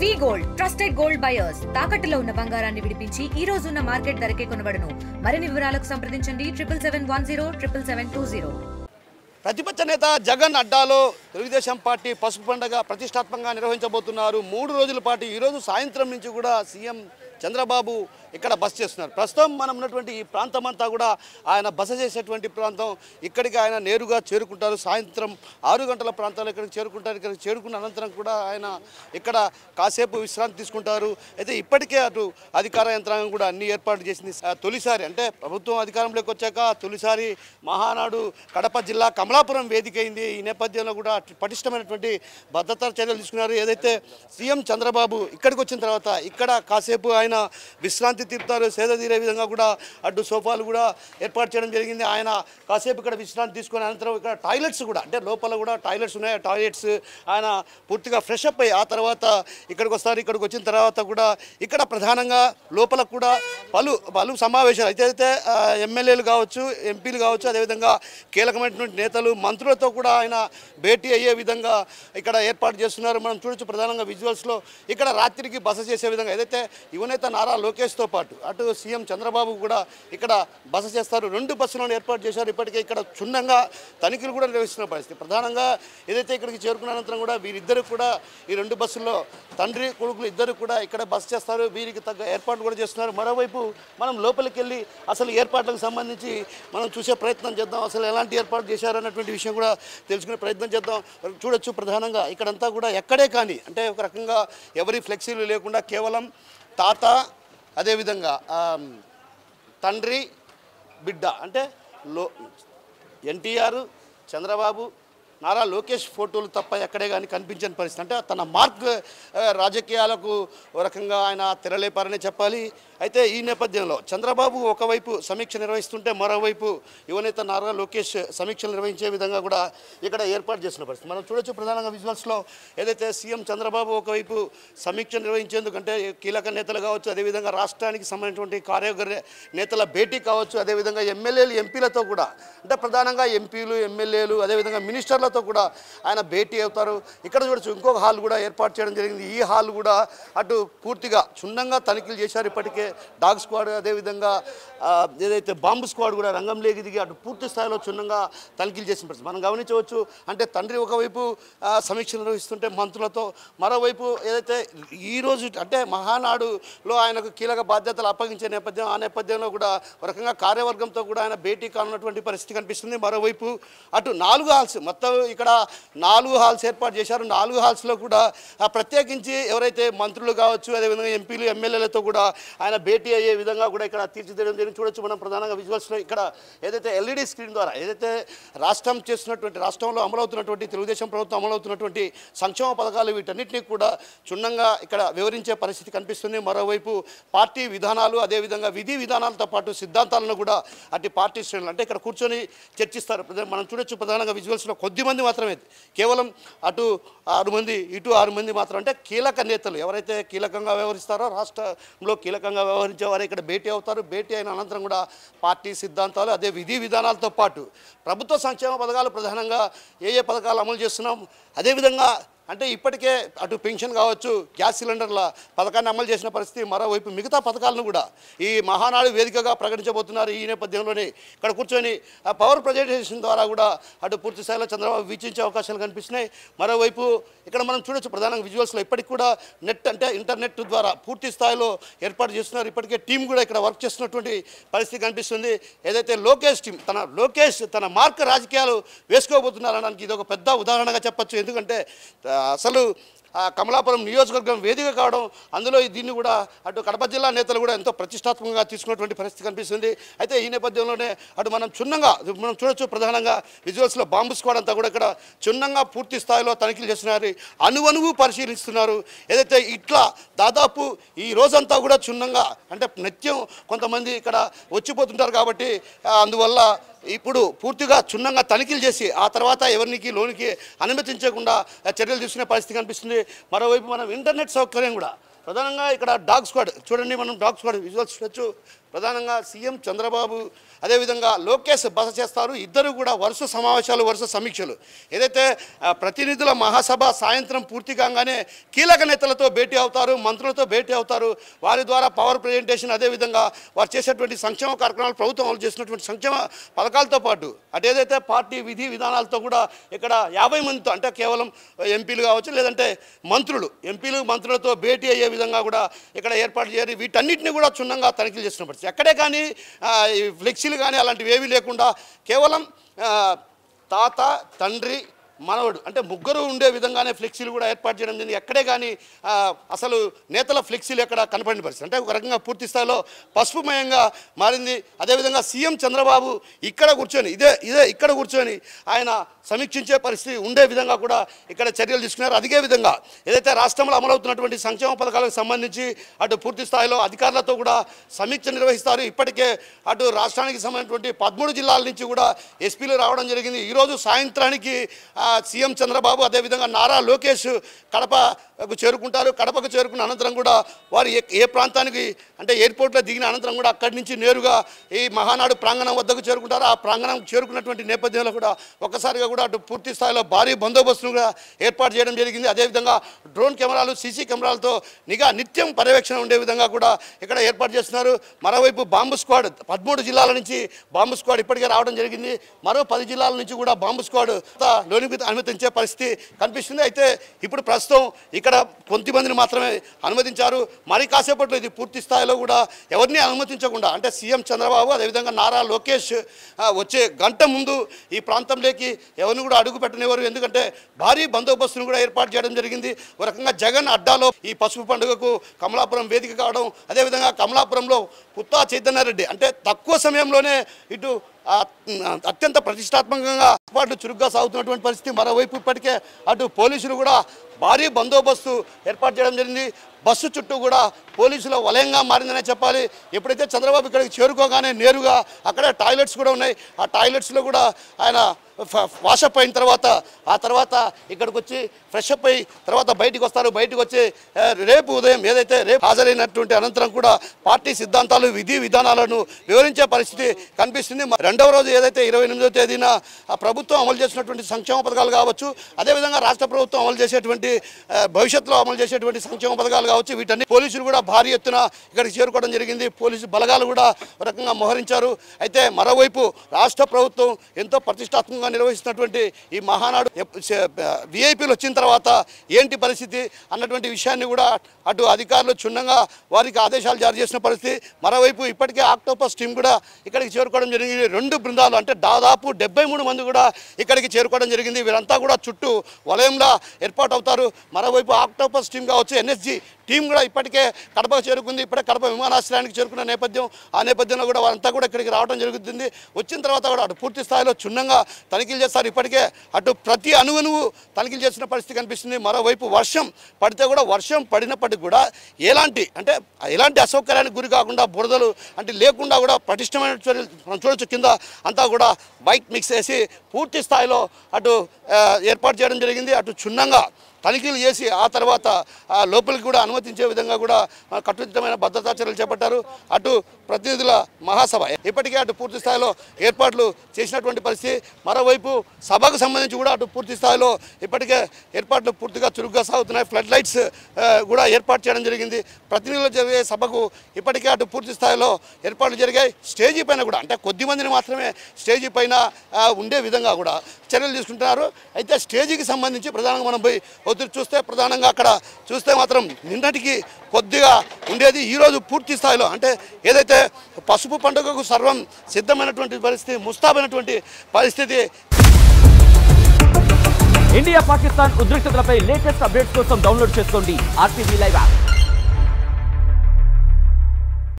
వి gold trusted gold buyers తాకట్టులో ఉన్న బంగారాన్ని విడిపించి ఈ రోజు ఉన్న మార్కెట్ ధరకే కొనబడును. మరిన్ని వివరాలకు సంప్రదించండి 77107720. ప్రతిపక్ష నేత జగన్ అడ్డాలో తెలుగుదేశం పార్టీ పసుపు పండుగ ప్రతిష్టాత్మకంగా నిర్వహించబోతున్నారు. 3 రోజుల పాటు ఈరోజు సాయంత్రం నుంచి కూడా సీఎం చంద్రబాబు ఇక్కడ బస చేస్తున్నారు. ప్రస్తుతం మనం ఉన్నటువంటి ఈ ప్రాంతం అంతా కూడా ఆయన బస చేసేటువంటి ప్రాంతం. ఇక్కడికి ఆయన నేరుగా చేరుకుంటారు. సాయంత్రం 6 గంటల ప్రాంతాల్లో ఇక్కడికి చేరుకుంటారు. ఇక్కడికి చేరుకున్న అనంతరం కూడా ఆయన ఇక్కడ కాసేపు విశ్రాంతి తీసుకుంటారు. అయితే ఇప్పటికే అటు అధికార యంత్రాంగం కూడా అన్ని ఏర్పాట్లు చేసింది. తొలిసారి అంటే ప్రభుత్వం అధికారంలోకి వచ్చాక తొలిసారి మహానాడు కడప జిల్లా కమలాపురం వేదిక అయింది. ఈ నేపథ్యంలో కూడా పటిష్టమైనటువంటి భద్రతా చర్యలు తీసుకున్నారు. ఏదైతే సీఎం చంద్రబాబు ఇక్కడికి వచ్చిన తర్వాత ఇక్కడ కాసేపు ఆయన విశ్రాంతి తీరుతారు. సేద తీరే విధంగా కూడా అటు సోఫాలు కూడా ఏర్పాటు చేయడం జరిగింది. ఆయన కాసేపు ఇక్కడ విశ్రాంతి తీసుకుని అనంతరం ఇక్కడ టాయిలెట్స్ కూడా అంటే లోపల కూడా టాయిలెట్స్ ఉన్నాయి. టాయిలెట్స్ ఆయన పూర్తిగా ఫ్రెష్ అప్ అయ్యి ఆ తర్వాత ఇక్కడికి వస్తారు. ఇక్కడికి వచ్చిన తర్వాత కూడా ఇక్కడ ప్రధానంగా లోపల కూడా పలు సమావేశాలు అయితే ఎమ్మెల్యేలు కావచ్చు, ఎంపీలు కావచ్చు, అదేవిధంగా కీలకమైనటువంటి నేతలు, మంత్రులతో కూడా ఆయన భేటీ అయ్యే విధంగా ఇక్కడ ఏర్పాటు చేస్తున్నారు. మనం చూడొచ్చు ప్రధానంగా విజువల్స్లో ఇక్కడ రాత్రికి బస చేసే విధంగా ఏదైతే యువనేత నారా లోకేష్తో పాటు అటు సీఎం చంద్రబాబు కూడా ఇక్కడ బస చేస్తారు. 2 బస్సులను ఏర్పాటు చేశారు. ఇప్పటికే ఇక్కడ క్షుణ్ణంగా తనిఖీలు కూడా నిర్వహిస్తున్న పరిస్థితి. ప్రధానంగా ఏదైతే ఇక్కడికి చేరుకున్న అనంతరం కూడా వీరిద్దరు కూడా ఈ 2 బస్సుల్లో తండ్రి కొడుకులు ఇద్దరు కూడా ఇక్కడ బస చేస్తారు. వీరికి తగ్గ ఏర్పాట్లు కూడా చేస్తున్నారు. మరోవైపు మనం లోపలికి వెళ్ళి అసలు ఏర్పాట్లకు సంబంధించి మనం చూసే ప్రయత్నం చేద్దాం. అసలు ఎలాంటి ఏర్పాటు చేశారన్నటువంటి విషయం కూడా తెలుసుకునే ప్రయత్నం చేద్దాం. చూడొచ్చు ప్రధానంగా ఇక్కడంతా కూడా ఎక్కడే కానీ అంటే ఒక రకంగా ఎవరి ఫ్లెక్సీలు లేకుండా కేవలం తాత అదేవిధంగా తండ్రి బిడ్డ అంటే ఎన్టీఆర్, చంద్రబాబు, నారా లోకేష్ ఫోటోలు తప్ప ఎక్కడే కానీ కనిపించని పరిస్థితి. అంటే తన మార్క్ రాజకీయాలకు ఒక రకంగా ఆయన తెరలేపారనే చెప్పాలి. అయితే ఈ నేపథ్యంలో చంద్రబాబు ఒకవైపు సమీక్ష నిర్వహిస్తుంటే మరోవైపు యువనేత నారా లోకేష్ సమీక్షలు నిర్వహించే విధంగా కూడా ఇక్కడ ఏర్పాటు చేసిన పరిస్థితి మనం చూడొచ్చు. ప్రధానంగా విజువల్స్లో ఏదైతే సీఎం చంద్రబాబు ఒకవైపు సమీక్ష నిర్వహించేందుకంటే కీలక నేతలు కావచ్చు, అదేవిధంగా రాష్ట్రానికి సంబంధించినటువంటి కార్యవర్గ నేతల భేటీ కావచ్చు, అదేవిధంగా ఎమ్మెల్యేలు, ఎంపీలతో కూడా అంటే ప్రధానంగా ఎంపీలు, ఎమ్మెల్యేలు, అదేవిధంగా మినిస్టర్లతో కూడా ఆయన భేటీ అవుతారు. ఇక్కడ చూడొచ్చు ఇంకొక హాల్ కూడా ఏర్పాటు చేయడం జరిగింది. ఈ హాల్ కూడా అటు పూర్తిగా క్షుణ్ణంగా తనిఖీలు చేశారు. ఇప్పటికే డాగ్ స్క్వాడ్ అదేవిధంగా ఏదైతే బాంబు స్క్వాడ్ కూడా రంగంలోకి దిగి అటు పూర్తి స్థాయిలో క్షుణ్ణంగా తనిఖీలు చేసిన పరిస్థితి మనం గమనించవచ్చు. అంటే తండ్రి ఒకవైపు సమీక్ష నిర్వహిస్తుంటే మంత్రులతో, మరోవైపు ఏదైతే ఈరోజు అంటే మహానాడులో ఆయనకు కీలక బాధ్యతలు అప్పగించే నేపథ్యం, ఆ నేపథ్యంలో కూడా ఒక రకంగా కార్యవర్గంతో కూడా ఆయన భేటీ కానున్నటువంటి పరిస్థితి కనిపిస్తుంది. మరోవైపు అటు 4 హాల్స్ మొత్తం ఇక్కడ 4 హాల్స్ ఏర్పాటు చేశారు. 4 హాల్స్లో కూడా ప్రత్యేకించి ఎవరైతే మంత్రులు కావచ్చు, అదేవిధంగా ఎంపీలు, ఎమ్మెల్యేలతో కూడా ఆయన భేటీ అయ్యే విధంగా కూడా ఇక్కడ తీర్చిదిద్దడం జరిగింది. చూడొచ్చు మనం ప్రధానంగా విజువల్స్లో ఇక్కడ ఏదైతే ఎల్ఈడి స్క్రీన్ ద్వారా ఏదైతే రాష్ట్రంలో అమలవుతున్నటువంటి తెలుగుదేశం ప్రభుత్వం అమలవుతున్నటువంటి సంక్షేమ పథకాలు వీటన్నిటినీ కూడా క్షుణ్ణంగా ఇక్కడ వివరించే పరిస్థితి కనిపిస్తుంది. మరోవైపు పార్టీ విధానాలు, అదేవిధంగా విధి విధానాలతో పాటు సిద్ధాంతాలను కూడా అటు పార్టీ శ్రేణులు అంటే ఇక్కడ కూర్చొని చర్చిస్తారు. మనం చూడొచ్చు ప్రధానంగా విజువల్స్లో కొద్ది మంది మాత్రమే, కేవలం అటు 6 మంది ఇటు 6 మంది మాత్రం అంటే కీలక నేతలు ఎవరైతే కీలకంగా వ్యవహరిస్తారో రాష్ట్రంలో కీలకంగా వ్యవహరించే వారు ఇక్కడ భేటీ అవుతారు. భేటీ అయిన అనంతరం కూడా పార్టీ సిద్ధాంతాలు అదే విధి విధానాలతో పాటు ప్రభుత్వ సంక్షేమ పథకాలు ప్రధానంగా ఏ పథకాలు అమలు చేస్తున్నాం, అదేవిధంగా అంటే ఇప్పటికే అటు పెన్షన్ కావచ్చు, గ్యాస్ సిలిండర్ల పథకాన్ని అమలు చేసిన పరిస్థితి, మరోవైపు మిగతా పథకాలను కూడా ఈ మహానాడు వేదికగా ప్రకటించబోతున్నారు. ఈ నేపథ్యంలోనే ఇక్కడ కూర్చొని పవర్ ప్రజెంటేషన్ ద్వారా కూడా అటు పూర్తి స్థాయిలో చంద్రబాబు వీక్షించే అవకాశాలు కనిపిస్తున్నాయి. మరోవైపు ఇక్కడ మనం చూడొచ్చు ప్రధానంగా విజువల్స్లో ఇప్పటికి కూడా నెట్ అంటే ఇంటర్నెట్ ద్వారా పూర్తి స్థాయిలో ఏర్పాటు చేస్తున్నారు. ఇప్పటికే టీం కూడా ఇక్కడ వర్క్ చేస్తున్నటువంటి పరిస్థితి కనిపిస్తుంది. ఏదైతే లోకేష్ టీం తన మార్క్ రాజకీయాలు వేసుకోబోతున్నారనడానికి ఇది ఒక పెద్ద ఉదాహరణగా చెప్పచ్చు. ఎందుకంటే అసలు కమలాపురం నియోజకవర్గం వేదిక కావడం, అందులో దీన్ని కూడా అటు కడప జిల్లా నేతలు కూడా ఎంతో ప్రతిష్టాత్మకంగా తీసుకున్నటువంటి పరిస్థితి కనిపిస్తుంది. అయితే ఈ నేపథ్యంలోనే అటు మనం చూడొచ్చు ప్రధానంగా విజువల్స్లో బాంబు స్క్వాడ్ అంతా కూడా ఇక్కడ క్షుణ్ణంగా పూర్తి స్థాయిలో తనిఖీలు చేస్తున్నారు, అణువణువు పరిశీలిస్తున్నారు. ఏదైతే ఇట్లా దాదాపు ఈ రోజంతా కూడా క్షుణ్ణంగా అంటే నిత్యం కొంతమంది ఇక్కడ వచ్చిపోతుంటారు కాబట్టి అందువల్ల ఇప్పుడు పూర్తిగా క్షుణ్ణంగా తనిఖీలు చేసి ఆ తర్వాత ఎవరికి లోనికి అనుమతించకుండా చర్యలు తీసుకునే పరిస్థితి కనిపిస్తుంది. మరోవైపు మనం ఇంటర్నెట్ సౌకర్యం కూడా ప్రధానంగా ఇక్కడ డాగ్ స్క్వాడ్ చూడండి, మనం డాగ్ స్క్వాడ్ విజువల్స్ చూడొచ్చు. ప్రధానంగా సీఎం చంద్రబాబు అదేవిధంగా లోకేష్ బస చేస్తారు. ఇద్దరు కూడా వరుస సమావేశాలు, వరుస సమీక్షలు. ఏదైతే ప్రతినిధుల మహాసభ సాయంత్రం పూర్తి కాగానే కీలక నేతలతో భేటీ అవుతారు, మంత్రులతో భేటీ అవుతారు. వారి ద్వారా పవర్ ప్రజెంటేషన్, అదేవిధంగా వారు చేసేటువంటి సంక్షేమ కార్యక్రమాలు, ప్రభుత్వం అమలు చేసినటువంటి సంక్షేమ పథకాలతో పాటు అటు ఏదైతే పార్టీ విధి విధానాలతో కూడా ఇక్కడ 50 మందితో, అంటే కేవలం ఎంపీలు కావచ్చు లేదంటే మంత్రులు, ఎంపీలు మంత్రులతో భేటీ అయ్యే విధంగా కూడా ఇక్కడ ఏర్పాటు చేయాలి. వీటన్నిటిని కూడా క్షుణ్ణంగా తనిఖీలు చేస్తున్న పరిస్థితి. ఎక్కడే కానీ ఈ ఫ్లెక్సీలు కానీ అలాంటివి ఏమీ లేకుండా కేవలం తాత, తండ్రి, మనవడు అంటే ముగ్గురు ఉండే విధంగానే ఫ్లెక్సీలు కూడా ఏర్పాటు చేయడం జరిగింది. ఎక్కడే కానీ అసలు నేతల ఫ్లెక్సీలు ఎక్కడ కనపడిన పరిస్థితి. అంటే ఒక రకంగా పూర్తి స్థాయిలో పసుపుమయంగా మారింది. అదేవిధంగా సీఎం చంద్రబాబు ఇక్కడ కూర్చొని ఇక్కడ కూర్చొని ఆయన సమీక్షించే పరిస్థితి ఉండే విధంగా కూడా ఇక్కడ చర్యలు తీసుకున్నారు. అదే విధంగా ఏదైతే రాష్ట్రంలో అమలవుతున్నటువంటి సంక్షేమ పథకాలకు సంబంధించి అటు పూర్తి స్థాయిలో అధికారులతో కూడా సమీక్ష నిర్వహిస్తారు. ఇప్పటికే అటు రాష్ట్రానికి సంబంధించినటువంటి 13 జిల్లాల నుంచి కూడా ఎస్పీలు రావడం జరిగింది. ఈరోజు సాయంత్రానికి సీఎం చంద్రబాబు అదేవిధంగా నారా లోకేష్ కడపకు చేరుకుంటారు. కడపకు చేరుకున్న అనంతరం కూడా వారు ఏ ప్రాంతానికి అంటే ఎయిర్పోర్ట్లో దిగిన అనంతరం కూడా అక్కడి నుంచి నేరుగా ఈ మహానాడు ప్రాంగణం వద్దకు చేరుకుంటారు. ఆ ప్రాంగణం చేరుకున్నటువంటి నేపథ్యంలో కూడా ఒక్కసారిగా కూడా అటు పూర్తి స్థాయిలో భారీ బందోబస్తును కూడా ఏర్పాటు చేయడం జరిగింది. అదేవిధంగా డ్రోన్ కెమెరాలు, సీసీ కెమెరాలతో నిత్యం పర్యవేక్షణ ఉండే విధంగా కూడా ఇక్కడ ఏర్పాటు చేస్తున్నారు. మరోవైపు బాంబు స్క్వాడ్ 13 జిల్లాల నుంచి బాంబు స్క్వాడ్ ఇప్పటికే రావడం జరిగింది. మరో 10 జిల్లాల నుంచి కూడా బాంబు స్క్వాడ్ లోనికి అనుమతించే పరిస్థితి కనిపిస్తుంది. అయితే ఇప్పుడు ప్రస్తుతం ఇక్కడ కొంతమందిని మాత్రమే అనుమతించారు. మరి కాసేపట్లో ఇది పూర్తి స్థాయిలో కూడా ఎవరిని అనుమతించకుండా, అంటే సీఎం చంద్రబాబు అదేవిధంగా నారా లోకేష్ వచ్చే గంట ముందు ఈ ప్రాంతంలోకి ఎవరిని కూడా అడుగు పెట్టనివ్వరు. ఎందుకంటే భారీ బందోబస్తును కూడా ఏర్పాటు చేయడం జరిగింది. ఒక రకంగా జగన్ అడ్డాలో ఈ పసుపు పండుగకు కమలాపురం వేదిక కావడం, అదేవిధంగా కమలాపురంలో పుత్తా చైతన్యారెడ్డి అంటే తక్కువ సమయంలోనే ఇటు అత్యంత ప్రతిష్టాత్మకంగా ఏర్పాట్లు చురుగ్గా సాగుతున్నటువంటి పరిస్థితి. మరోవైపు ఇప్పటికే అటు పోలీసులు కూడా భారీ బందోబస్తు ఏర్పాటు చేయడం జరిగింది. బస్సు చుట్టూ కూడా పోలీసుల వలయంగా మారిందనే చెప్పాలి. ఎప్పుడైతే చంద్రబాబు ఇక్కడికి చేరుకోగానే నేరుగా అక్కడ టాయిలెట్స్ కూడా ఉన్నాయి. ఆ టాయిలెట్స్లో కూడా ఆయన వాషప్ అయిన తర్వాత ఇక్కడికి వచ్చి ఫ్రెష్ అప్ అయ్యి తర్వాత బయటికి వస్తారు. బయటకు వచ్చి రేపు ఉదయం ఏదైతే రేపు హాజరైనటువంటి అనంతరం కూడా పార్టీ సిద్ధాంతాలు, విధి విధానాలను వివరించే పరిస్థితి కనిపిస్తుంది. రెండవ రోజు ఏదైతే 28వ తేదీన ప్రభుత్వం అమలు చేసినటువంటి సంక్షేమ పథకాలు కావచ్చు, అదేవిధంగా రాష్ట్ర ప్రభుత్వం అమలు చేసేటువంటి భవిష్యత్తులో అమలు చేసేటువంటి సంక్షేమ పథకాలు కావచ్చు, వీటన్ని పోలీసులు కూడా భారీ ఎత్తున ఇక్కడికి చేరుకోవడం జరిగింది. పోలీసు బలగాలు కూడా ఒక రకంగా మోహరించారు. అయితే మరోవైపు రాష్ట్ర ప్రభుత్వం ఎంతో ప్రతిష్టాత్మకంగా నిర్వహిస్తున్నటువంటి ఈ మహానాడు విఐపీలు వచ్చిన తర్వాత ఏంటి పరిస్థితి అన్నటువంటి విషయాన్ని కూడా అటు అధికారులు క్షుణ్ణంగా వారికి ఆదేశాలు జారీ చేసిన పరిస్థితి. మరోవైపు ఇప్పటికే ఆక్టోపస్ టీం కూడా ఇక్కడికి చేరుకోవడం జరిగింది. 2 బృందాలు అంటే దాదాపు 73 మంది కూడా ఇక్కడికి చేరుకోవడం జరిగింది. వీరంతా కూడా చుట్టూ వలయంలో ఏర్పాటు అవుతారు. మరోవైపు ఆక్టోపస్ టీం కావచ్చు, ఎన్ఎస్జీ టీం కూడా ఇప్పటికే కడపకు చేరుకుంది. ఇప్పుడే కడప విమానాశ్రయానికి చేరుకున్న ఆ నేపథ్యంలో కూడా వారంతా కూడా ఇక్కడికి రావడం జరుగుతుంది. వచ్చిన తర్వాత కూడా అటు పూర్తి స్థాయిలో క్షుణ్ణంగా తనిఖీలు చేస్తారు. ఇప్పటికే అటు ప్రతి అణువణువు తనిఖీలు చేసిన పరిస్థితి కనిపిస్తుంది. మరోవైపు వర్షం పడితే కూడా వర్షం పడినప్పటికీ కూడా ఎలాంటి అసౌకర్యానికి గురి కాకుండా, బురదలు అంటే లేకుండా కూడా పటిష్టమైన చర్యలు చూడొచ్చు. కింద అంతా కూడా బైక్ మిక్స్ చేసి పూర్తి స్థాయిలో అటు ఏర్పాటు చేయడం జరిగింది. అటు క్షుణ్ణంగా తనిఖీలు చేసి ఆ తర్వాత లోపలికి కూడా అనుమతించే విధంగా కూడా కట్టుదిట్టమైన భద్రతా చర్యలు చేపట్టారు. అటు ప్రతినిధుల మహాసభ ఇప్పటికే అటు పూర్తి స్థాయిలో ఏర్పాట్లు చేసినటువంటి పరిస్థితి. మరోవైపు సభకు సంబంధించి కూడా అటు పూర్తి స్థాయిలో ఇప్పటికే ఏర్పాట్లు పూర్తిగా చురుగ్గా సాగుతున్నాయి. ఫ్లడ్ లైట్స్ కూడా ఏర్పాటు చేయడం జరిగింది. ప్రతినిధులు జరిగే సభకు ఇప్పటికే అటు పూర్తి స్థాయిలో ఏర్పాట్లు జరిగాయి. స్టేజీ పైన కూడా అంటే కొద్ది మందిని మాత్రమే స్టేజీ పైన ఉండే విధంగా కూడా చర్యలు తీసుకుంటున్నారు. అయితే స్టేజీకి సంబంధించి ప్రధానంగా మనం పోయి ఒత్తిడి చూస్తే ప్రధానంగా అక్కడ చూస్తే మాత్రం నిన్నటికి కొద్దిగా ఉండేది. ఈరోజు పూర్తి స్థాయిలో అంటే ఏదైతే పసుపు పండుగకు సర్వం సిద్ధమైనటువంటి పరిస్థితి, ముస్తాబైనటువంటి పరిస్థితి. ఇండియా పాకిస్తాన్ ఉద్రిక్తతలపై లేటెస్ట్ అప్డేట్స్ కోసం డౌన్లోడ్ చేసుకోండి RTV లైవ్ యాప్.